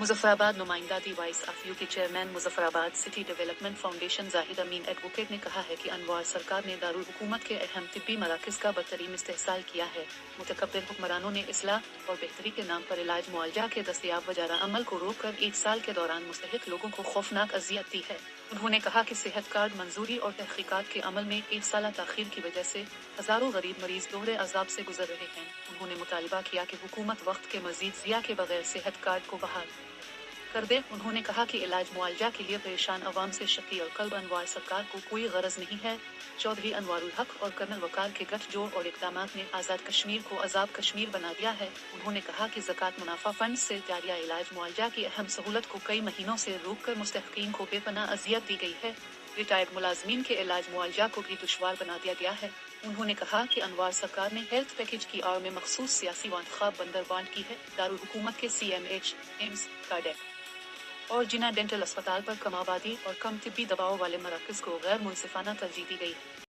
मुजफ्फराबाद नुमाइंदा DYSFU के chairman Muzaffarabad city development foundation Zahid Amin advocate ने कहा है कि अनवार सरकार ने दारुल हुकूमत के अहम तिब्बी मराकज का बदतरीन इस्तेहसाल किया है। मुतकब्बिर हुक्मरानों ने इस्लाह और बेहतरी के नाम पर इलाज मुआवजा के दस्तयाब वजारा अमल को रोक कर 1 साल के दौरान मुस्तहिक लोगों को खौफनाक अजियत दी है। उन्होंने कहा कि सेहत कार्ड मंजूरी और तहकीकात के अमल में 1 साल ताखीर की वजह से हजारों गरीब मरीज दोहरे अजाब से गुजर रहे हैं। उन्होंने मुतालबा किया कि हुकूमत वक्त के मजीद जिया के बगैर सेहत कार्ड को बहाल कर दे। उन्होंने कहा कि इलाज मुआवजा के लिए परेशान अवाम से शकी और कल्ब अनवार सरकार को कोई गरज नहीं है। चौधरी अनवारुल हक और कर्नल वकार के गठजोड़ और इक़दामात ने आज़ाद कश्मीर को आज़ाद कश्मीर बना दिया है। उन्होंने कहा कि ज़कात मुनाफा फंड से जारिया इलाज मुआवजा की अहम सहूलत को कई महीनों से रोक कर मुस्तहक़ीन को बेपनाह अजियत दी गई है। रिटायर्ड मुलाजमीन के इलाज मुआवजा को भी दुश्वार बना दिया गया है। उन्होंने कहा कि अनवार सरकार ने हेल्थ पैकेज की आड़ में मखसूस सियासी वांतखाब बंदरबांट की है। दारुल हुकूमत के CMH, एम्स, कार्डियक और जिना डेंटल अस्पताल पर कम आबादी और कम तिब्बी दवाओं वाले मराकज को गैर मुनसिफाना तरजीह दी गई है।